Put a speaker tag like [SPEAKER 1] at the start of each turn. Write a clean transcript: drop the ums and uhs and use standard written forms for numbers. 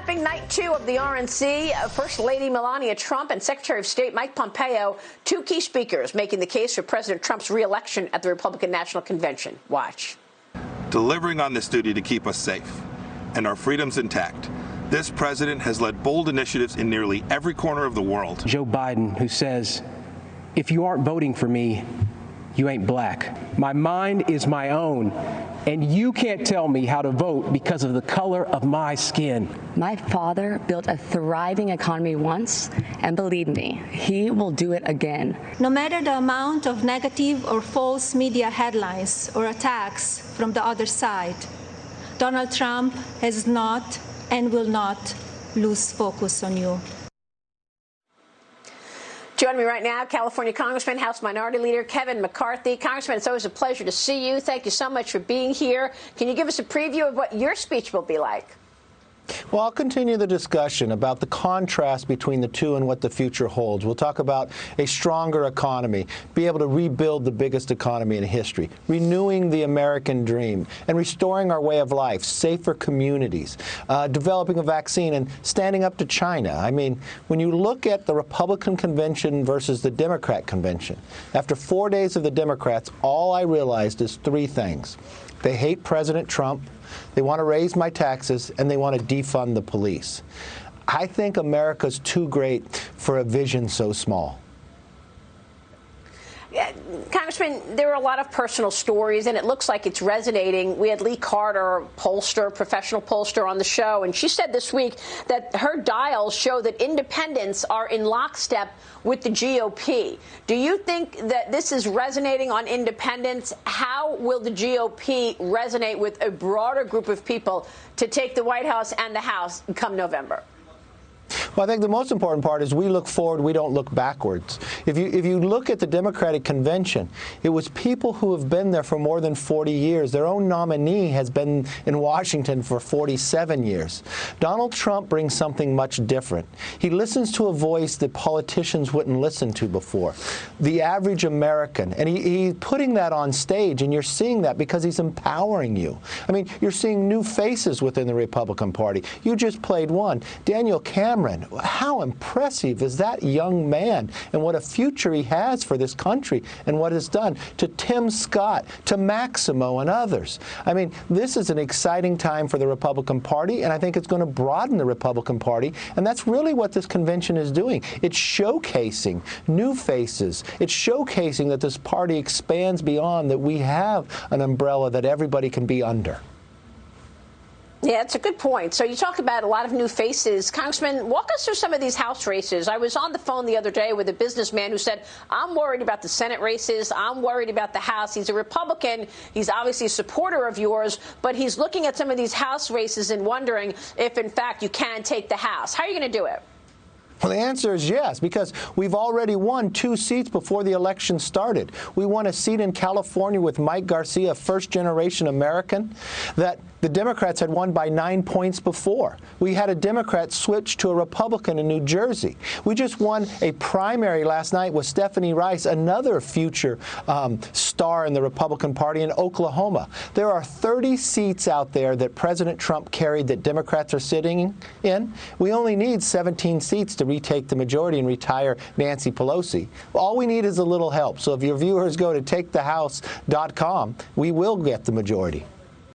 [SPEAKER 1] Recapping night 2 of the RNC, First Lady Melania Trump and Secretary of State Mike Pompeo, 2 key speakers making the case for President Trump's re-election at the Republican National Convention. Watch.
[SPEAKER 2] Delivering on this duty to keep us safe and our freedoms intact, this president has led bold initiatives in nearly every corner of the world.
[SPEAKER 3] Joe Biden, who says, if you aren't voting for me, you ain't black. My mind is my own, and you can't tell me how to vote because of the color of my skin.
[SPEAKER 4] My father built a thriving economy once, and believe me, he will do it again.
[SPEAKER 5] No matter the amount of negative or false media headlines or attacks from the other side, Donald Trump has not and will not lose focus on you.
[SPEAKER 1] Joining me right now, California Congressman, House Minority Leader Kevin McCarthy. Congressman, it's always a pleasure to see you. Thank you so much for being here. Can you give us a preview of what your speech will be like?
[SPEAKER 6] Well, I'll continue the discussion about the contrast between the two and what the future holds. We'll talk about a stronger economy, be able to rebuild the biggest economy in history, renewing the American dream, and restoring our way of life, safer communities, developing a vaccine, and standing up to China. I mean, when you look at the Republican convention versus the Democrat convention, after 4 days of the Democrats, all I realized is 3 things. They hate President Trump, they want to raise my taxes, and they want to defund the police. I think America's too great for a vision so small.
[SPEAKER 1] Congressman, there are a lot of personal stories, and it looks like it's resonating. We had Lee Carter, pollster, professional pollster, on the show, and she said this week that her dials show that independents are in lockstep with the GOP. Do you think that this is resonating on independents? How will the GOP resonate with a broader group of people to take the White House and the House come November?
[SPEAKER 6] Well, I think the most important part is we look forward, we don't look backwards. If you look at the Democratic Convention, it was people who have been there for more than 40 years. Their own nominee has been in Washington for 47 years. Donald Trump brings something much different. He listens to a voice that politicians wouldn't listen to before, the average American. And he's putting that on stage, and you're seeing that because he's empowering you. I mean, you're seeing new faces within the Republican Party. You just played one, Daniel Cameron. How impressive is that young man, and what a future he has for this country and what it's done, to Tim Scott, to Maximo and others. I mean, this is an exciting time for the Republican Party, and I think it's going to broaden the Republican Party, and that's really what this convention is doing. It's showcasing new faces. It's showcasing that this party expands beyond, that we have an umbrella that everybody can be under.
[SPEAKER 1] Yeah, it's a good point. So you talk about a lot of new faces. Congressman, walk us through some of these House races. I was on the phone the other day with a businessman who said, I'm worried about the Senate races. I'm worried about the House. He's a Republican. He's obviously a supporter of yours, but he's looking at some of these House races and wondering if, in fact, you can take the House. How are you going to do it?
[SPEAKER 6] Well, the answer is yes, because we've already won 2 seats before the election started. We won a seat in California with Mike Garcia, first-generation American, that the Democrats had won by 9 points before. We had a Democrat switch to a Republican in New Jersey. We just won a primary last night with Stephanie Rice, another future star in the Republican Party, in Oklahoma. There are 30 seats out there that President Trump carried that Democrats are sitting in. We only need 17 seats to retake the majority and retire Nancy Pelosi. All we need is a little help. So if your viewers go to takethehouse.com, we will get the majority.